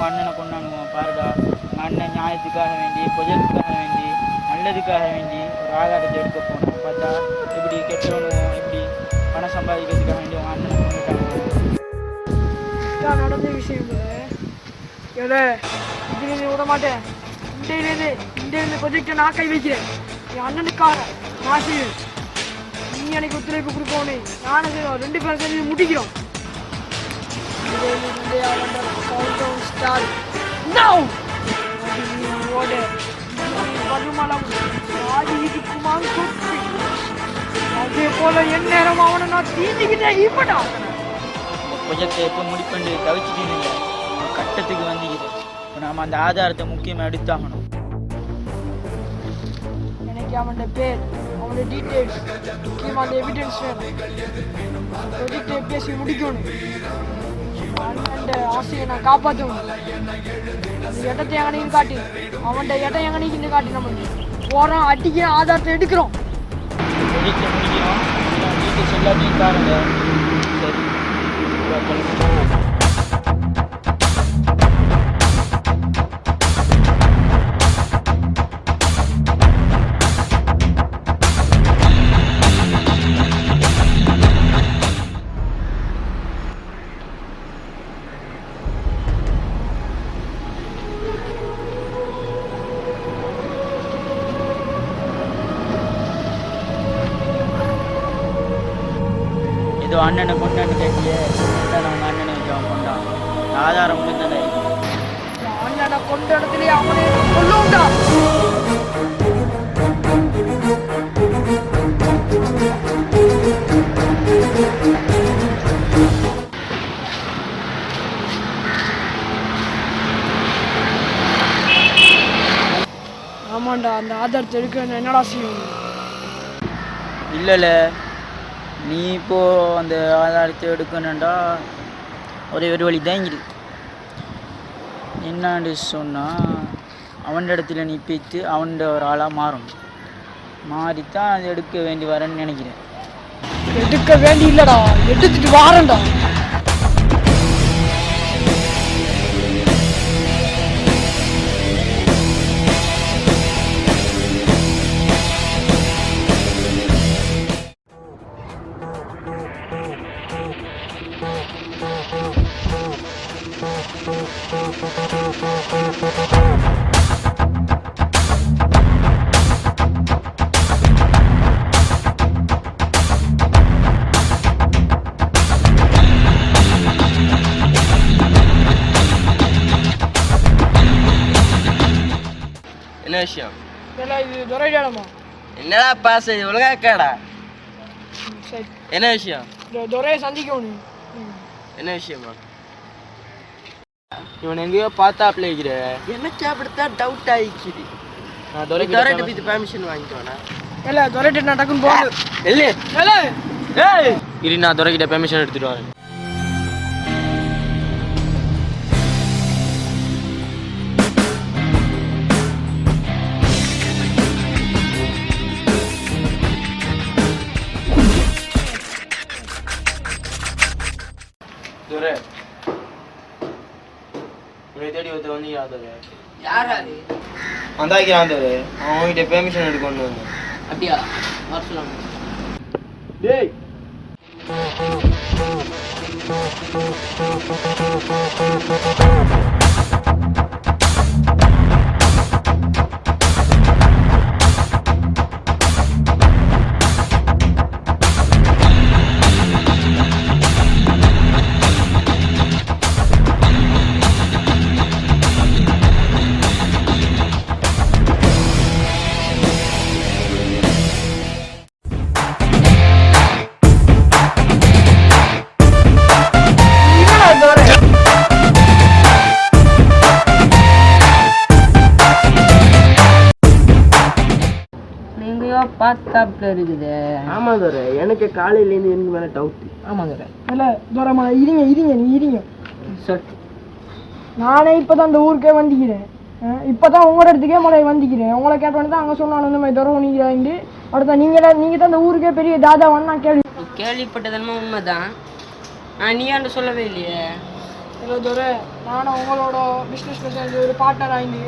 அண்ணனை கொண்டாடுவோம் பாருடா. அண்ணன் நியாயத்துக்காக வேண்டி, ப்ரொஜெக்டுக்காக வேண்டி, நல்லதுக்காக வேண்டி ஒரு ஆதாரத்தை எடுக்க போனோம். பார்த்தா இப்படி கெட்டவனும் இப்படி பணம் சம்பாதிக்கிறதுக்காக வேண்டி உங்கள் அண்ணனை கொண்டுட்டாங்க. நடந்த விஷயம் இதுலேருந்து விட மாட்டேன். இந்தியிலேருந்து ப்ரொஜெக்டை நான் கை வைக்கிறேன். என் அண்ணனுக்காக நான் செய்வேன். நீ எனக்கு ஒத்துழைப்பு கொடுப்போனே, நானும் செய்வோம். 2 பேரும் சேர்ந்து முடிக்கிறோம். அதே போல என் நேரம் அவனை நான் தீண்டிக்கிட்டேன். இப்படா ப்ரொஜெக்டை எப்போ முடிப்பண்டு தவிச்சிட்டீங்க, கட்டத்துக்கு வந்திக்கிறேன். இப்போ நாம் அந்த ஆதாரத்தை முக்கியமாக எடுத்தாகணும். எனக்கு அவனோட பேர், அவனோட டீட்டெயில்ஸ், முக்கியமாக அந்த எவிடன்ஸ் வேணும். ப்ரொஜெக்டை பேசி முடிக்கணும். அண்ணன் ஆசையை நான் காப்பாற்றணும். அந்த இடத்தை எங்கனையும் காட்டி, அவன்கிட்ட இடம் எங்கனையும் காட்டி நம்ம போகிறோம், அடிக்க ஆதாரத்தை எடுக்கிறோம். ப்ரொஜெக்டை முடிக்கிறோம். டீட்டெயில்ஸ் எல்லாத்தையும் தாருங்க. சரி, ஏதோ அண்ணனை கொண்டாந்து கேட்டியே, அவங்க அண்ணனை வச்சு அவன் கொண்டான். ஆதாரம் முடிந்தானே அண்ணனை கொண்ட இடத்துலயே அவனே கொல்லுண்டா. ஆமாண்டா, அந்த ஆதாரத்தை எடுக்க என்னடா செய்யும்? இல்லைல்ல, நீ இப்போ அந்த ஆதாரத்தை எடுக்கணுண்டா ஒரே ஒரு வழி தான் இருக்கு. என்னான்னு சொன்னால், அவன் இடத்துல நீ பேத்து அவன் ஒரு ஆளாக மாறணும். மாறித்தான் அதை எடுக்க வேண்டி வரேன்னு நினைக்கிறேன். எடுக்க வேண்டி இல்லைடா, எடுத்துட்டு வாரேன்டா. என்ன விஷயம்? இது துரைடாடமா? என்னடா பாஸ் ஒழுங்கா கேடா. சரி, என்ன விஷயம்? துரையை சந்திக்கணும். என்ன விஷயமா? இவன் எங்கேயோ பார்த்தாப்ல இருக்கிற. எனக்கு அப்படித்தான் டவுட் ஆயிடுச்சு. நான் துரைட்ட போய் பெர்மிஷன் வாங்கிக்கோண்ணா. இல்லை, துரைட்டு நான் டக்குன்னு போகணும். இல்லை இல்லை, இரு, நான் துரைக்கிட்ட பெர்மிஷன் எடுத்துட்டு வரேன். துரை, உன்னை தேடி ஒருத்த வந்து யாராரு? வந்தாக்கிறான் துரை. அவன் உங்ககிட்ட பெர்மிஷன் எடுக்கணும் வந்து. அப்படியா? வர சொல்லுங்க. டேய், பார்த்தாப்ல இருக்குது. ஆமா துரை, எனக்கு காலையிலேருந்து எனக்கு மேலே டவுட். ஆமா துரை. இல்லை துரமா, இருங்க நீ இருங்க. சொல். நானே இப்போ தான் அந்த ஊருக்கே வந்துக்கிறேன். இப்போ தான் உங்களோட இடத்துக்கே வந்துக்கிறேன். உங்களை கேட்டோன்னு தான் அங்கே சொன்னாலும் இந்த மாதிரி துரம் நீங்கிறாங்க. அடுத்த நீங்கள் தான் அந்த ஊருக்கே பெரிய தாதாவான்னு நான் கேள்விப்பட்டதெல்லாம் உண்மைதான். நீ ஏன்ட்டு சொல்லவே இல்லையே? இல்லை துரை நானும் உங்களோட பிஸ்னஸில் சேர்ந்து ஒரு பார்ட்னர் ஆகி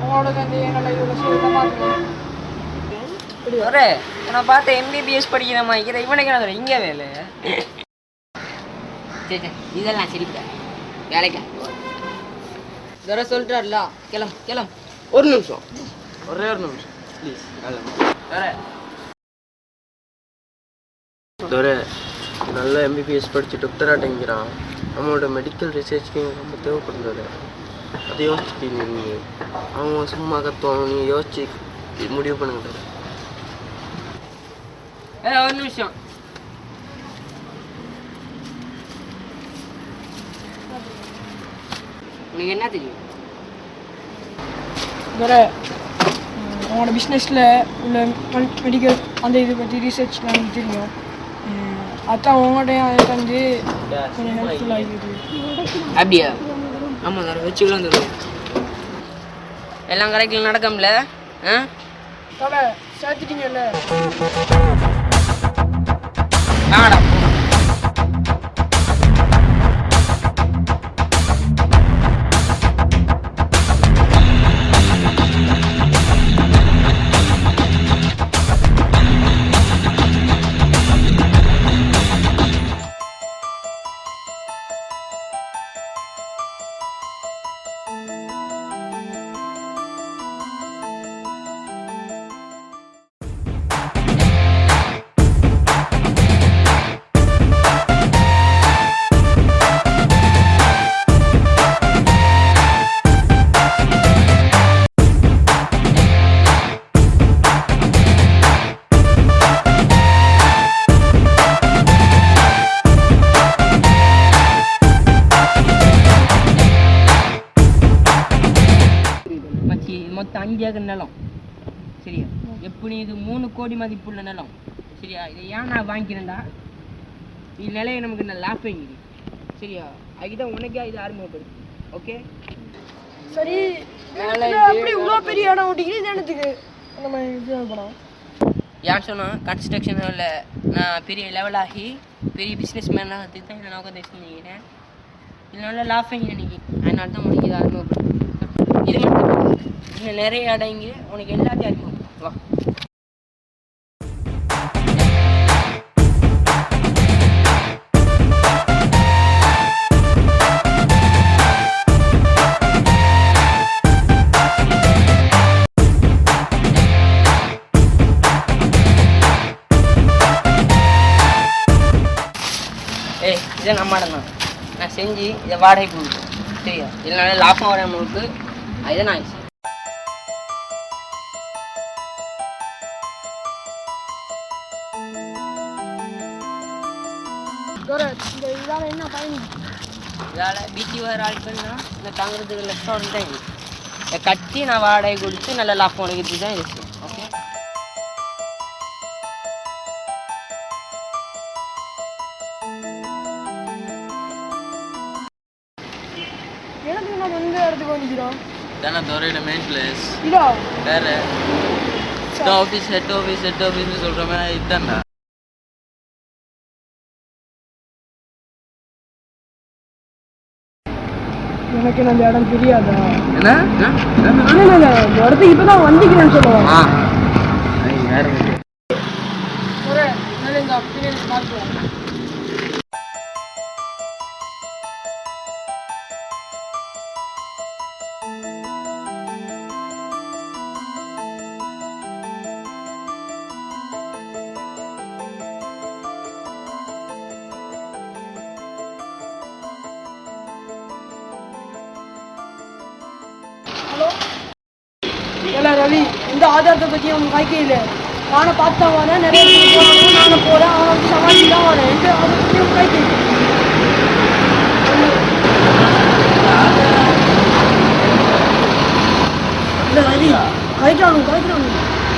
உங்களோட சேர்ந்து என்னென்ன இவ்வளோ சேர்ந்து பார்த்துக்கிறேன். ஒரே நான் பார்த்த எம்பிபிஎஸ் படிக்கிற மாதிரி இவனுக்கு என்ன இங்கே வேலை சரி இதெல்லாம் சரிப்பா வேலைக்கா துரை சொல்லிட்டார்ல கிளம் ஒரு நிமிஷம் ஒரே ஒரு நிமிஷம் ப்ளீஸ் துரை நல்ல எம்பிபிஎஸ் படித்து டாக்டராட்டங்கிறான். நம்மளோட மெடிக்கல் ரிசர்ச்க்கு ரொம்ப தேவைப்படுறது. அதை யோசிச்சுட்டு நீங்கள் அவன் சும்மா கத்துவான், நீ யோசிச்சு முடிவு பண்ணுங்க. ஒரு நிமிஷம் உனக்கு என்ன தெரியும் துரை உங்களோட பிஸ்னஸில் உள்ள மெடிக்கல் அந்த இதை பற்றி ரிசர்ச் எனக்கு தெரியும். அதான் உங்கள்கிட்ட அதை வந்து கொஞ்சம் ஹெல்ப்ஃபுல்லாக இருக்குது. அப்படியா ஆமாம் சார் வச்சுக்கலாம் தருவோம் எல்லாம் கரெக்டில் நடக்கும்ல ஆ தலை சேர்த்துட்டீங்கல்ல வாங்கடா மொத்தம் 5 ஏக்கர் நிலம் சரியா எப்படி இது 3 கோடி மதிப்புள்ள நிலம் சரியா இதை ஏன் நான் வாங்கிக்கிறேன்டா இது நிலையை நமக்கு நான் லாபம் சரியா அதுதான் உனக்கே இது அறிமுகப்படுது ஓகே சரி அப்படி இவ்வளோ பெரிய இடம் ஓட்டிக்கிட்டு இது என்னத்துக்கு அந்த மாதிரி இது படம் யார் சொன்னால் கன்ஸ்ட்ரக்ஷனில் நான் பெரிய லெவலாகி பெரிய பிஸ்னஸ் மேனாக தான் இந்த நோக்கத்தை செஞ்சுக்கிறேன் இதனால லாபம் இன்னைக்கு அதனால தான் உனக்கு இது அறிமுகப்படுது இது மட்டும் இன்னும் நிறைய அடங்கி உனக்கு எல்லாத்தையும் அறிமுகம் வா ஏய் இதை நம்ம இடம் தான் நான் செஞ்சு இதை வாடகை கொடுப்பேன் சரியா இதனால லாபம் வர நம்மளுக்கு அதுதான் நான் இந்த இதால் என்ன பயன்? இதால் வீட்டு வர ஆட்கள்னா இந்த தங்குறதுக்கு ரெஸ்டாரண்ட் தான் இருக்குது இதை கட்டி நான் வாடகை கொடுத்து நல்ல லாபம் உடைக்கிறது தான் இருக்குது ஓகே எனக்கு நம்ம எந்த இடத்துக்கு வந்துக்கிறோம் தானே துறையோட மெயின் பிளேஸ் இதா வேற ஹெட் ஆஃபீஸ்னு சொல்கிற மாதிரி இதுதான்டா. எனக்கு அந்த இடம் தெரியாதா என்ன இல்லை இந்த இடத்துக்கு இப்போ தான் வந்துக்கிறேன்னு சொல்லுவாங்க ஒரு இந்த பின்னாடி பார்த்துருவாங்க ரவி இந்த ஆதாரத்தை பற்றி அவங்க வாய்க்கையில் நானும் பார்த்தா வரேன் நிறைய போகணும் நானும் போகிறேன் அவனை வந்து சமாளிச்சு தான் வரேன் எந்த அதை பற்றி அவங்க வாய்க்கை இல்லை ரவி கலைக்கிறானு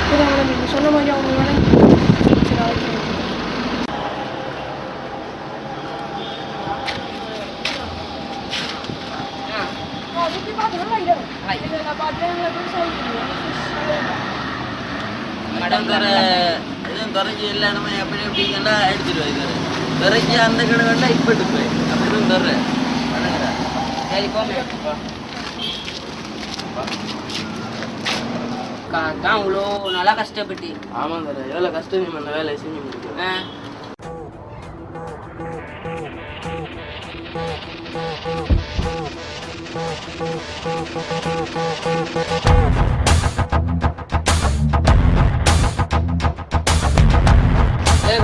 சரி அவனை நீங்கள் சொன்ன மாதிரி அவங்க வேணாம் சரி சுற்றி பார்த்து நல்லா இல்லை நான் பார்த்தேன் இடம் தர இதுவும் குறைஞ்சி எல்லா இடமே அப்படி எப்படிங்கன்னா எடுத்துட்டு வைக்கிறேன் குறைஞ்சி அந்த கடை வேண்டாம் இப்போ எடுப்பேன் அப்படிதான் தர்றேன் சரி போங்க தான் இவ்வளோ நல்லா கஷ்டப்பட்டு ஆமாம் தர எவ்வளோ கஷ்டம் நம்ம அந்த வேலையை செஞ்சு முடிக்கும்.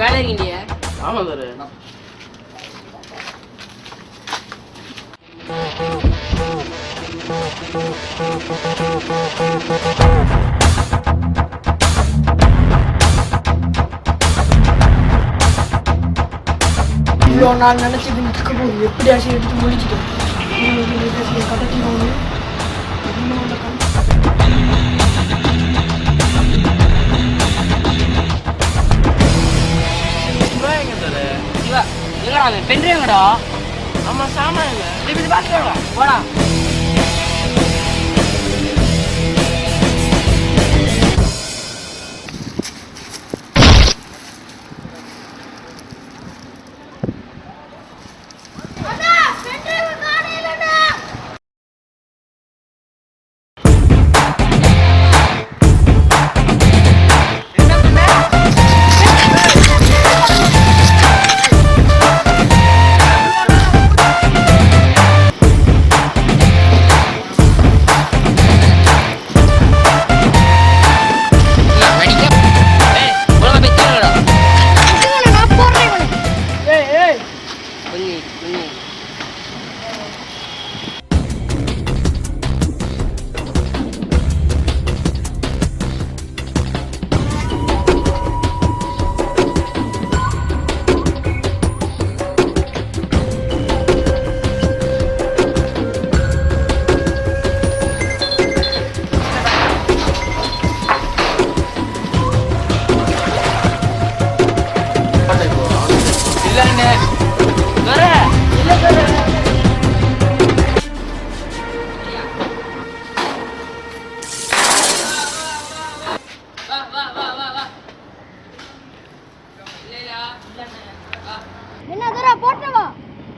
வேலை இருக்கீங்க ஆமாம் தர இவ்வளோ நாள் நினச்சது இருக்க போகுது எப்படியாச்சும் எடுத்து முடிச்சிட்டோம் கட்டணும் சிவா எங்கடா அவன் பெண்றீங்கடா ஆமாம் சாமான் திருப்பி பார்த்துடா போடா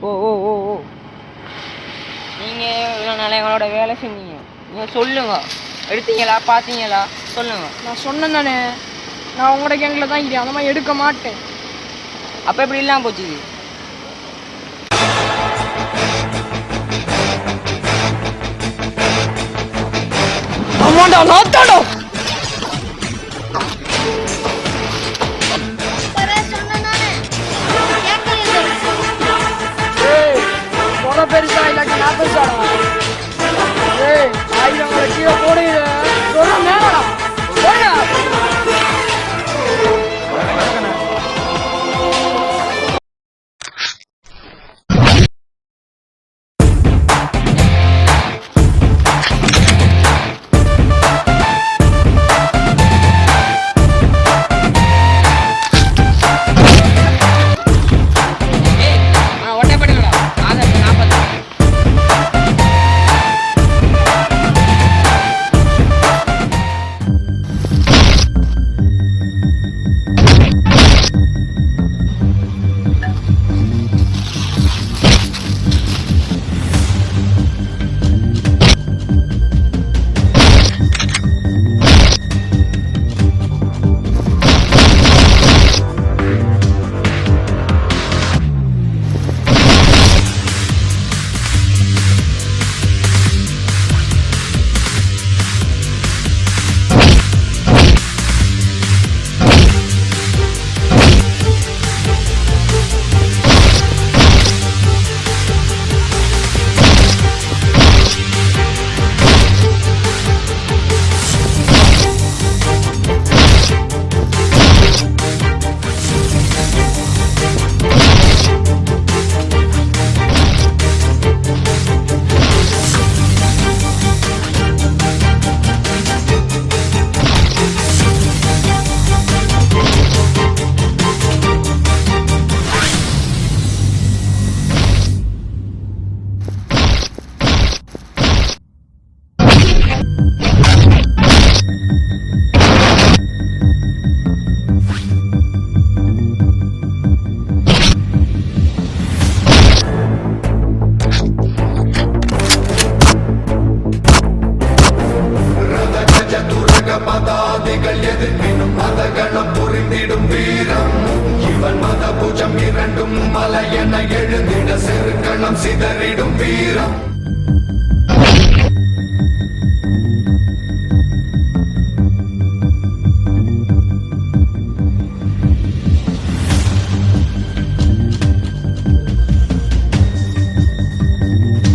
ஓ ஓ ஓ ஓ நீங்கள் இவ்வளோ நாளை எங்களோட வேலை செஞ்சீங்க நீங்கள் சொல்லுங்க எடுத்தீங்களா பார்த்தீங்களா சொல்லுங்க நான் சொன்னேன் தானே நான் உங்களோட கேங்கில் தான் இருக்கேன் அந்த மாதிரி எடுக்க மாட்டேன் அப்போ எப்படி இல்லாமல் போச்சு இது ஆமாண்டா நாத்தாடா பெருசா இல்லாட்டி நான் பெருசாடா ஏய் ஆயிரம் கீழே போடுங்க மேலடா போடா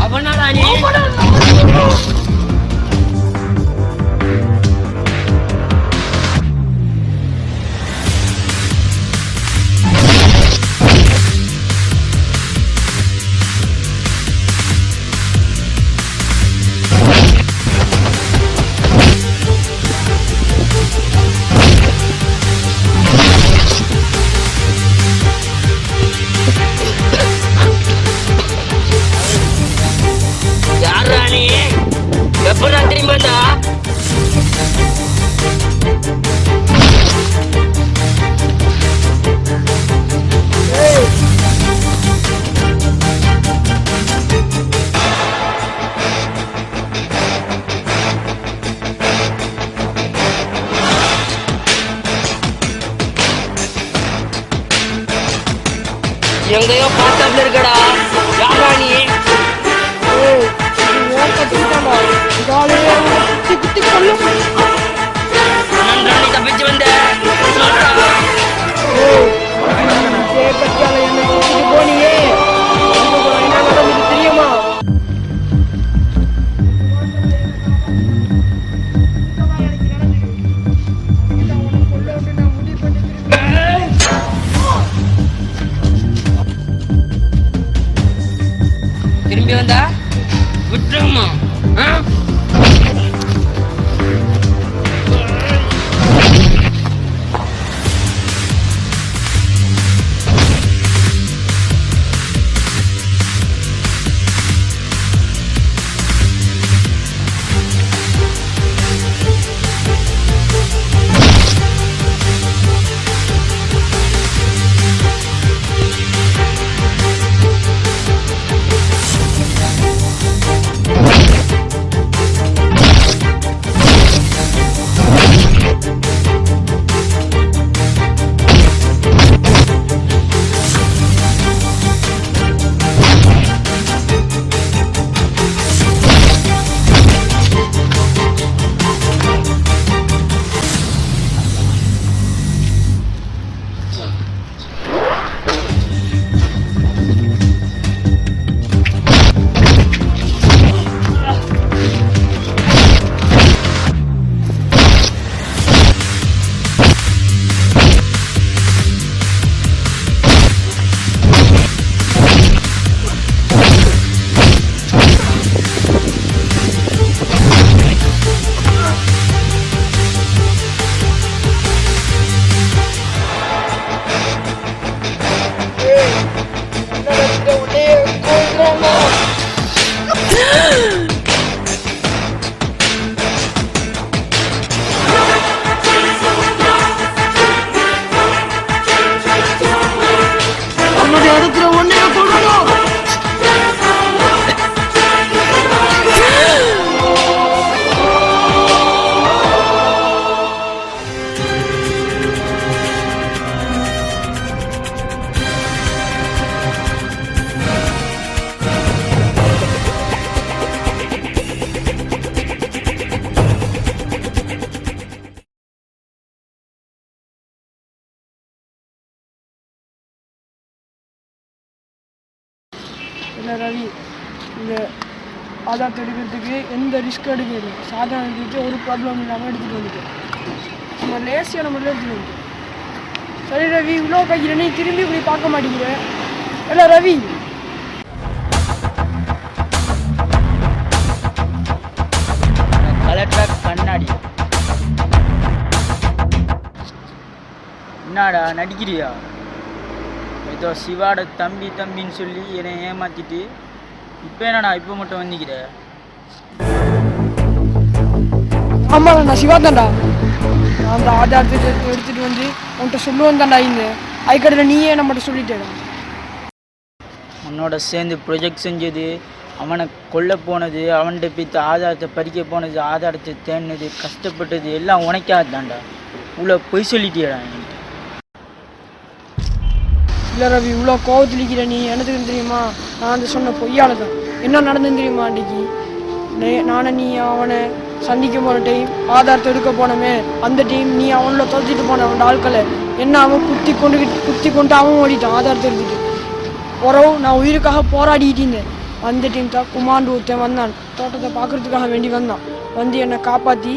அவனாடா நீ யாரா நீ எப்படா திரும்பி வந்தா எங்கேயோ பார்த்தாப்ல இருக்கடா யாரா நீ நன்றா நீ தப்பிச்சு வந்த சொல்றா போனியே என்ன நடந்தது தெரியுமா? திரும்பி வந்தா விட்டுருமா இல்லை ரவி, இந்த ஆதாரத்தை எடுக்கிறதுக்கு எந்த ரிஸ்க் எடுக்கிறது சாதாரண எடுத்துட்டு ஒரு ப்ராப்ளம் இல்லாமல் எடுத்துகிட்டு வந்துட்டேன். நம்ம லேசியான முறையில் எடுத்துகிட்டு வந்துட்டேன். சரி ரவி, இவ்வளோ கையில் நீ திரும்பி இப்படி பார்க்க மாட்டேங்கிற. இல்லை ரவி, கலெக்டர் கண்ணாடி என்னடா நடிக்கிறியா? ஏதோ சிவாட தம்பி தம்பின்னு சொல்லி என்னை ஏமாத்திட்டு இப்போ என்னடா இப்போ மட்டும் வந்திக்கிற? ஆமாடா, நான் சிவா தான்டா. நான் அந்த ஆதாரத்தை எடுத்துகிட்டு வந்து உன்கிட்ட சொல்லுவேன் தான்டா. இந்த அதுக்கடையில் நீயே நம்மகிட்ட சொல்லிட்டேடா. உன்னோட சேர்ந்து ப்ரொஜெக்ட் செஞ்சது, அவனை கொல்ல போனது, அவன்கிட்ட போய்த்து ஆதாரத்தை பறிக்க போனது, ஆதாரத்தை தேடினது, கஷ்டப்பட்டது எல்லாம் உனக்காக தான்டா. இவ்வளோ பொய் சொல்லிட்டியடா என்கிட்ட. இல்லை ரவி இவ்வளோ கோவத்திலிக்கிற நீ எனக்கு தெரியுமா? நான் அந்த சொன்ன பொய்யால தான் என்ன நடந்துன்னு தெரியுமா? அன்றைக்கி நானே நீ அவனை சந்திக்க போன டைம் ஆதாரத்தை எடுக்க போனமே, அந்த டைம் நீ அவனோட தொலைச்சிட்டு போன அவன் ஆட்களை என்ன அவன் குத்தி கொண்டு அவன் ஓடிட்டான் ஆதாரத்தை எடுத்துட்டு. உறவு நான் உயிருக்காக போராடிட்டு இருந்தேன். அந்த டைம் தான் குமாண்டு ஒருத்தன் வந்தான், தோட்டத்தை பார்க்கறதுக்காக வேண்டி வந்தான். வந்து என்னை காப்பாற்றி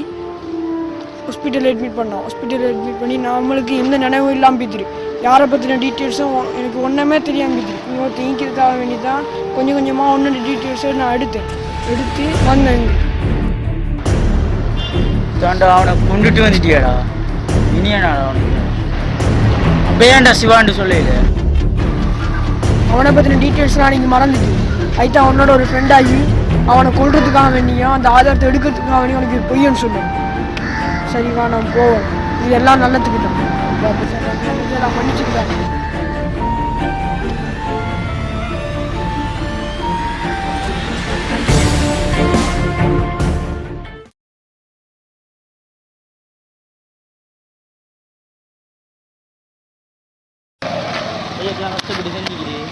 ஹாஸ்பிட்டலில் அட்மிட் பண்ணான். ஹாஸ்பிட்டலில் அட்மிட் பண்ணி நம்மளுக்கு எந்த நினைவும் இல்லாமல் போய்த்துரு, யாரை பற்றின டீட்டெயில்ஸும் எனக்கு ஒன்றுமே தெரியாமல் போய்த்துரு. இன்னும் தேங்கிறதுக்காக வேண்டி தான் கொஞ்சம் கொஞ்சமாக ஒன்று டீட்டெயில்ஸை நான் எடுத்து வந்தேன். தாண்டா அவனை கொண்டுட்டு வந்துட்டியாடா, இனியனாடா அவனுக்கு. அப்போ ஏன்டா சிவான்னு சொல்லல? அவனை பற்றின டீட்டெயில்ஸ்லாம் நீங்கள் மறந்துட்டு அதுதான் அவனோட ஒரு ஃப்ரெண்டாகி அவனை கொள்றதுக்காக வேண்டியும் அந்த ஆதாரத்தை எடுக்கிறதுக்காக வேண்டியும் அவனுக்கு பொய்யன்னு சொன்னேன். சரிவா நான் போவோம், இது எல்லாம் நல்லதுக்கிட்டோம், நான் மன்னிச்சுக்கிட்டேன். ஐயா கஷ்டப்பட்டு செஞ்சுக்கிறேன்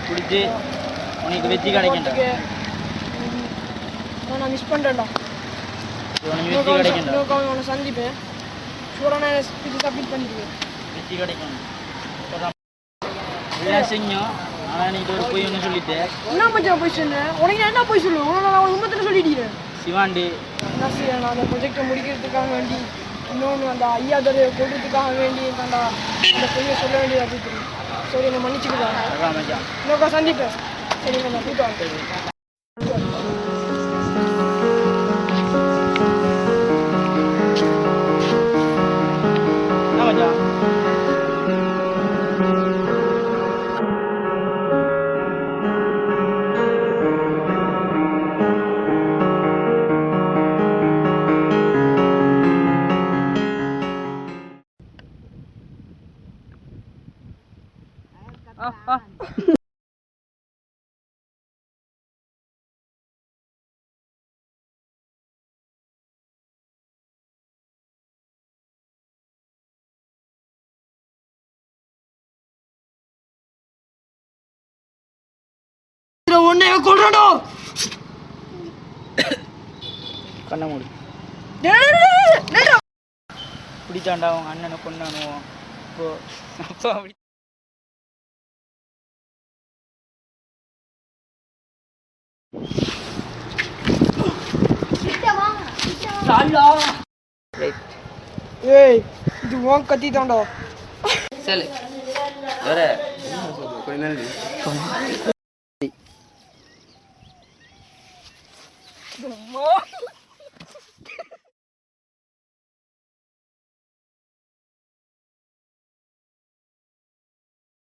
குடிச்சு உனக்கு வெற்றி கிடைக்கண்டா. நான் மிஸ் பண்ணுறேன்டா. உனக்கு வெற்றி கிடைக்கண்டா. அவனை சந்திப்பேன், ஷூராக நான் இது சப்மிட் பண்ணிடுவேன். வெற்றி கிடைக்கும் எல்லாம் செஞ்சோம். ஆனால் நீ ஒரு போய் ஒன்று சொல்லிட்டேன். என்ன மச்சான் போய் சொன்னேன்? உனக்கு நான் என்ன போய் சொல்லுவேன்? நான் அவன் உண்மத்தில் சொல்லிட்டேன். சிவாண்டி என்ன செய்ய, நான் அந்த ப்ரொஜெக்டை முடிக்கிறதுக்காக வேண்டி இன்னொன்று அந்த ஐயா தடவை கொள்றதுக்காக வேண்டி அந்த பொய்யை சொல்ல வேண்டியதாக தெரியும். சரி என்னை மன்னிச்சுக்கலாம், இன்னொக்கா சந்திப்பேன். சரிங்க நான் கூப்பிட்டு உன்னை கொள்ளணும். கண்ண மூடி பிடிச்சாண்டா அவங்க அண்ணனை கொண்டானுவோம். இப்போ அப்போ அப்படி ஏய் இது உன் கத்தி தாண்டா. சொல்லு வேற கொஞ்ச நாள்